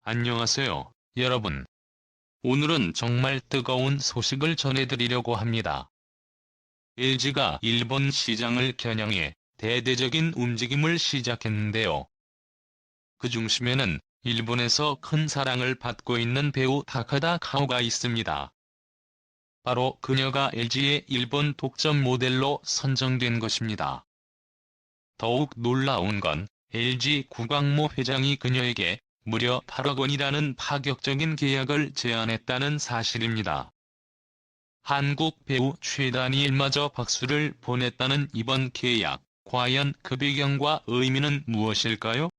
안녕하세요, 여러분. 오늘은 정말 뜨거운 소식을 전해드리려고 합니다. LG가 일본 시장을 겨냥해 대대적인 움직임을 시작했는데요. 그 중심에는 일본에서 큰 사랑을 받고 있는 배우 타카다 카오가 있습니다. 바로 그녀가 LG의 일본 독점 모델로 선정된 것입니다. 더욱 놀라운 건 LG 구광모 회장이 그녀에게 무려 8억 원이라는 파격적인 계약을 제안했다는 사실입니다. 한국 배우 최다니엘마저 박수를 보냈다는 이번 계약, 과연 그 배경과 의미는 무엇일까요?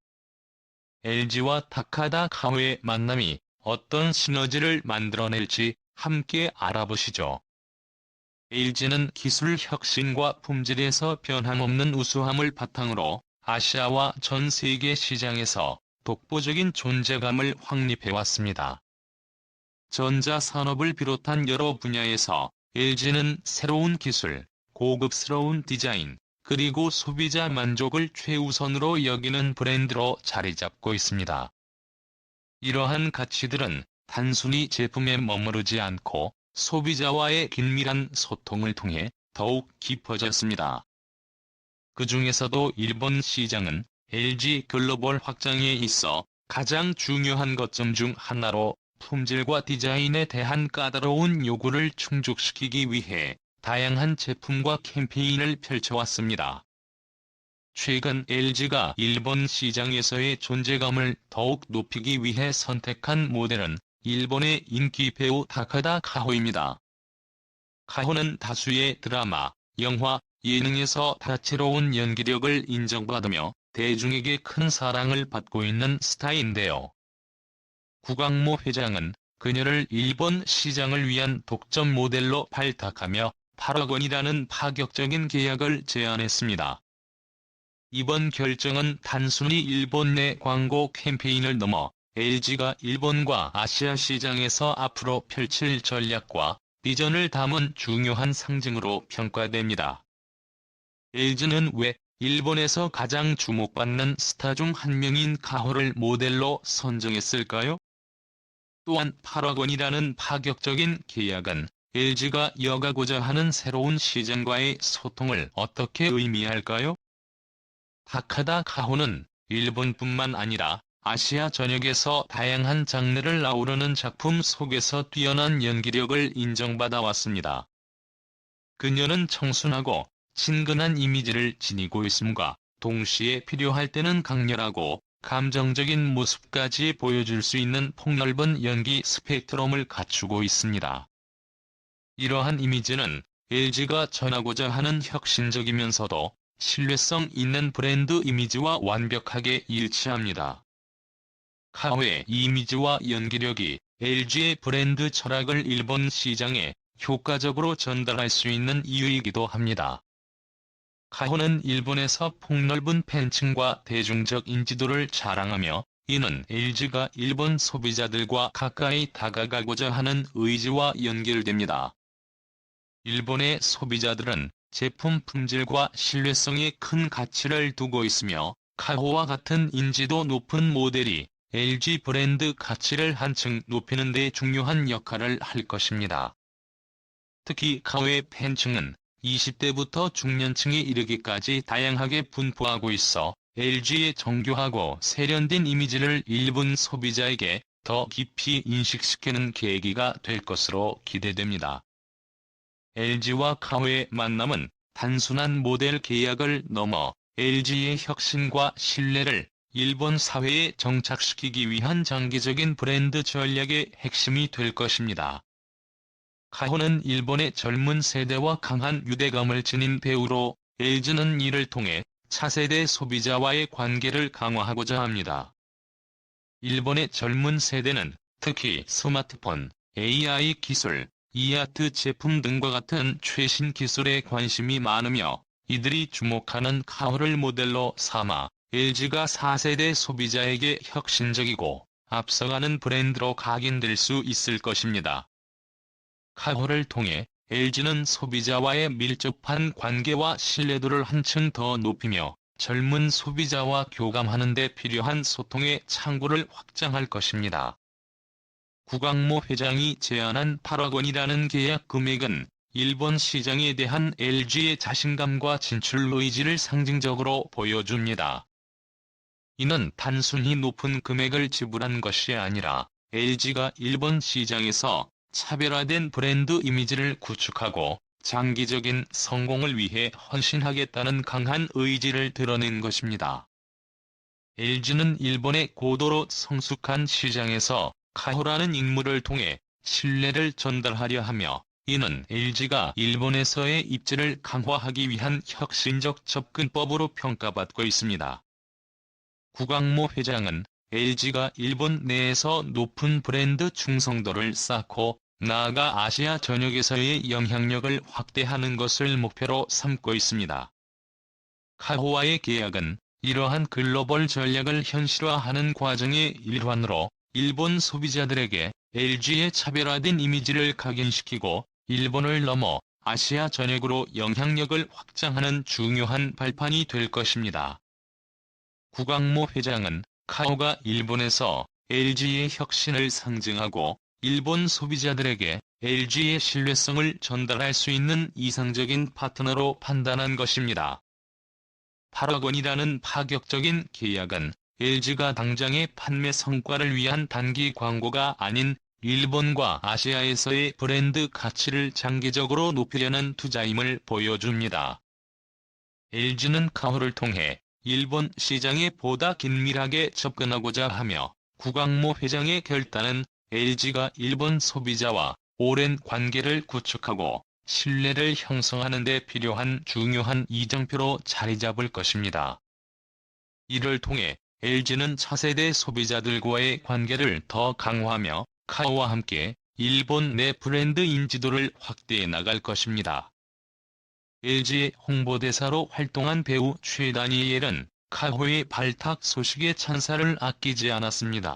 LG와 타카다 카오의 만남이 어떤 시너지를 만들어낼지 함께 알아보시죠. LG는 기술 혁신과 품질에서 변함없는 우수함을 바탕으로 아시아와 전 세계 시장에서 독보적인 존재감을 확립해왔습니다. 전자산업을 비롯한 여러 분야에서 LG는 새로운 기술, 고급스러운 디자인, 그리고 소비자 만족을 최우선으로 여기는 브랜드로 자리잡고 있습니다. 이러한 가치들은 단순히 제품에 머무르지 않고 소비자와의 긴밀한 소통을 통해 더욱 깊어졌습니다. 그 중에서도 일본 시장은 LG 글로벌 확장에 있어 가장 중요한 거점 중 하나로 품질과 디자인에 대한 까다로운 요구를 충족시키기 위해 다양한 제품과 캠페인을 펼쳐왔습니다. 최근 LG가 일본 시장에서의 존재감을 더욱 높이기 위해 선택한 모델은 일본의 인기 배우 타카다 카호입니다. 카호는 다수의 드라마, 영화, 예능에서 다채로운 연기력을 인정받으며 대중에게 큰 사랑을 받고 있는 스타인데요. 구광모 회장은 그녀를 일본 시장을 위한 독점 모델로 발탁하며 8억 원이라는 파격적인 계약을 제안했습니다. 이번 결정은 단순히 일본 내 광고 캠페인을 넘어 LG가 일본과 아시아 시장에서 앞으로 펼칠 전략과 비전을 담은 중요한 상징으로 평가됩니다. LG는 왜 일본에서 가장 주목받는 스타 중 한 명인 카호를 모델로 선정했을까요? 또한 8억 원이라는 파격적인 계약은 LG가 이어가고자 하는 새로운 시장과의 소통을 어떻게 의미할까요? 타카다 카호는 일본뿐만 아니라 아시아 전역에서 다양한 장르를 아우르는 작품 속에서 뛰어난 연기력을 인정받아 왔습니다. 그녀는 청순하고 친근한 이미지를 지니고 있음과 동시에 필요할 때는 강렬하고 감정적인 모습까지 보여줄 수 있는 폭넓은 연기 스펙트럼을 갖추고 있습니다. 이러한 이미지는 LG가 전하고자 하는 혁신적이면서도 신뢰성 있는 브랜드 이미지와 완벽하게 일치합니다. 카호의 이미지와 연기력이 LG의 브랜드 철학을 일본 시장에 효과적으로 전달할 수 있는 이유이기도 합니다. 카호는 일본에서 폭넓은 팬층과 대중적 인지도를 자랑하며 이는 LG가 일본 소비자들과 가까이 다가가고자 하는 의지와 연결됩니다. 일본의 소비자들은 제품 품질과 신뢰성에 큰 가치를 두고 있으며 카호와 같은 인지도 높은 모델이 LG 브랜드 가치를 한층 높이는 데 중요한 역할을 할 것입니다. 특히 카호의 팬층은 20대부터 중년층에 이르기까지 다양하게 분포하고 있어 LG의 정교하고 세련된 이미지를 일본 소비자에게 더 깊이 인식시키는 계기가 될 것으로 기대됩니다. LG와 카호의 만남은 단순한 모델 계약을 넘어 LG의 혁신과 신뢰를 일본 사회에 정착시키기 위한 장기적인 브랜드 전략의 핵심이 될 것입니다. 카호는 일본의 젊은 세대와 강한 유대감을 지닌 배우로 LG는 이를 통해 차세대 소비자와의 관계를 강화하고자 합니다. 일본의 젊은 세대는 특히 스마트폰, AI 기술, 이아트 제품 등과 같은 최신 기술에 관심이 많으며 이들이 주목하는 카호를 모델로 삼아 LG가 4세대 소비자에게 혁신적이고 앞서가는 브랜드로 각인될 수 있을 것입니다. 카호를 통해 LG는 소비자와의 밀접한 관계와 신뢰도를 한층 더 높이며 젊은 소비자와 교감하는 데 필요한 소통의 창구를 확장할 것입니다. 구강모 회장이 제안한 8억 원이라는 계약 금액은 일본 시장에 대한 LG의 자신감과 진출 의지를 상징적으로 보여줍니다. 이는 단순히 높은 금액을 지불한 것이 아니라 LG가 일본 시장에서 차별화된 브랜드 이미지를 구축하고 장기적인 성공을 위해 헌신하겠다는 강한 의지를 드러낸 것입니다. LG는 일본의 고도로 성숙한 시장에서 카호라는 인물을 통해 신뢰를 전달하려 하며, 이는 LG가 일본에서의 입지를 강화하기 위한 혁신적 접근법으로 평가받고 있습니다. 구강모 회장은 LG가 일본 내에서 높은 브랜드 충성도를 쌓고 나아가 아시아 전역에서의 영향력을 확대하는 것을 목표로 삼고 있습니다. 카호와의 계약은 이러한 글로벌 전략을 현실화하는 과정의 일환으로 일본 소비자들에게 LG의 차별화된 이미지를 각인시키고 일본을 넘어 아시아 전역으로 영향력을 확장하는 중요한 발판이 될 것입니다. 구강모 회장은 카호가 일본에서 LG의 혁신을 상징하고 일본 소비자들에게 LG의 신뢰성을 전달할 수 있는 이상적인 파트너로 판단한 것입니다. 8억 원이라는 파격적인 계약은 LG가 당장의 판매 성과를 위한 단기 광고가 아닌 일본과 아시아에서의 브랜드 가치를 장기적으로 높이려는 투자임을 보여줍니다. LG는 카호를 통해 일본 시장에 보다 긴밀하게 접근하고자 하며, 구강모 회장의 결단은 LG가 일본 소비자와 오랜 관계를 구축하고 신뢰를 형성하는 데 필요한 중요한 이정표로 자리 잡을 것입니다. 이를 통해 LG는 차세대 소비자들과의 관계를 더 강화하며 카호와 함께 일본 내 브랜드 인지도를 확대해 나갈 것입니다. LG의 홍보대사로 활동한 배우 최다니엘은 카호의 발탁 소식에 찬사를 아끼지 않았습니다.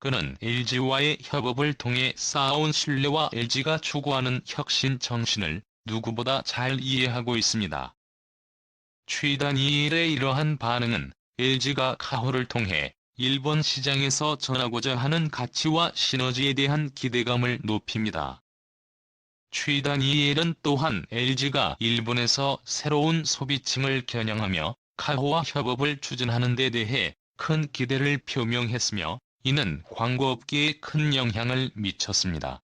그는 LG와의 협업을 통해 쌓아온 신뢰와 LG가 추구하는 혁신 정신을 누구보다 잘 이해하고 있습니다. 최다니엘의 이러한 반응은 LG가 카호를 통해 일본 시장에서 전하고자 하는 가치와 시너지에 대한 기대감을 높입니다. 최다니엘은 또한 LG가 일본에서 새로운 소비층을 겨냥하며 카호와 협업을 추진하는 데 대해 큰 기대를 표명했으며, 이는 광고업계에 큰 영향을 미쳤습니다.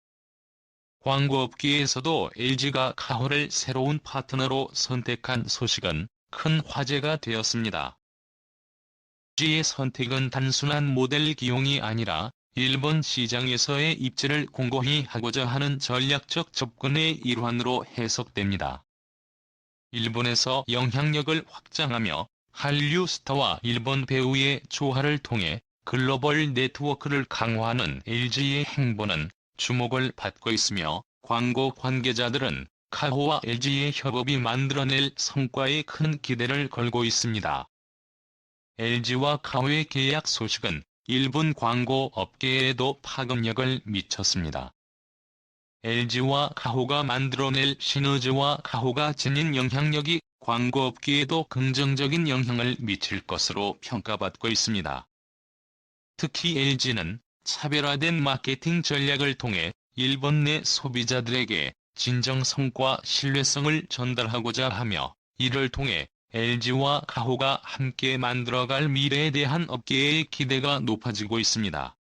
광고업계에서도 LG가 카호를 새로운 파트너로 선택한 소식은 큰 화제가 되었습니다. LG의 선택은 단순한 모델 기용이 아니라 일본 시장에서의 입지를 공고히 하고자 하는 전략적 접근의 일환으로 해석됩니다. 일본에서 영향력을 확장하며 한류 스타와 일본 배우의 조화를 통해 글로벌 네트워크를 강화하는 LG의 행보는 주목을 받고 있으며, 광고 관계자들은 카호와 LG의 협업이 만들어낼 성과에 큰 기대를 걸고 있습니다. LG와 카호의 계약 소식은 일본 광고 업계에도 파급력을 미쳤습니다. LG와 카호가 만들어낼 시너지와 카호가 지닌 영향력이 광고업계에도 긍정적인 영향을 미칠 것으로 평가받고 있습니다. 특히 LG는 차별화된 마케팅 전략을 통해 일본 내 소비자들에게 진정성과 신뢰성을 전달하고자 하며, 이를 통해 LG와 카호가 함께 만들어갈 미래에 대한 업계의 기대가 높아지고 있습니다.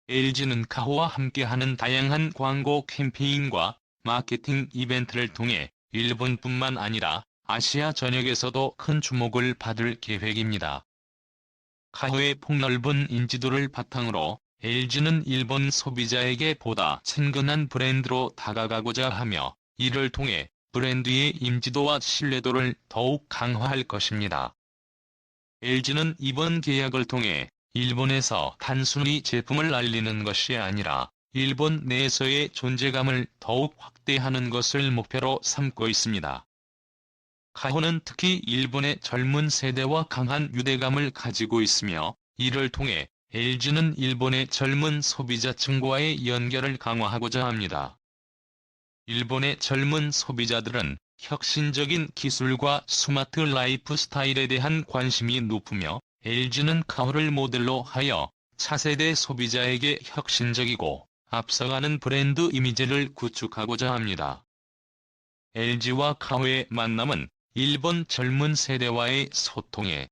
LG는 카호와 함께하는 다양한 광고 캠페인과 마케팅 이벤트를 통해 일본뿐만 아니라 아시아 전역에서도 큰 주목을 받을 계획입니다. 카호의 폭넓은 인지도를 바탕으로 LG는 일본 소비자에게 보다 친근한 브랜드로 다가가고자 하며, 이를 통해 브랜드의 인지도와 신뢰도를 더욱 강화할 것입니다. LG는 이번 계약을 통해 일본에서 단순히 제품을 알리는 것이 아니라 일본 내에서의 존재감을 더욱 확대하는 것을 목표로 삼고 있습니다. 카호는 특히 일본의 젊은 세대와 강한 유대감을 가지고 있으며, 이를 통해 LG는 일본의 젊은 소비자층과의 연결을 강화하고자 합니다. 일본의 젊은 소비자들은 혁신적인 기술과 스마트 라이프 스타일에 대한 관심이 높으며 LG는 카호를 모델로 하여 차세대 소비자에게 혁신적이고 앞서가는 브랜드 이미지를 구축하고자 합니다. LG와 카호의 만남은 일본 젊은 세대와의 소통에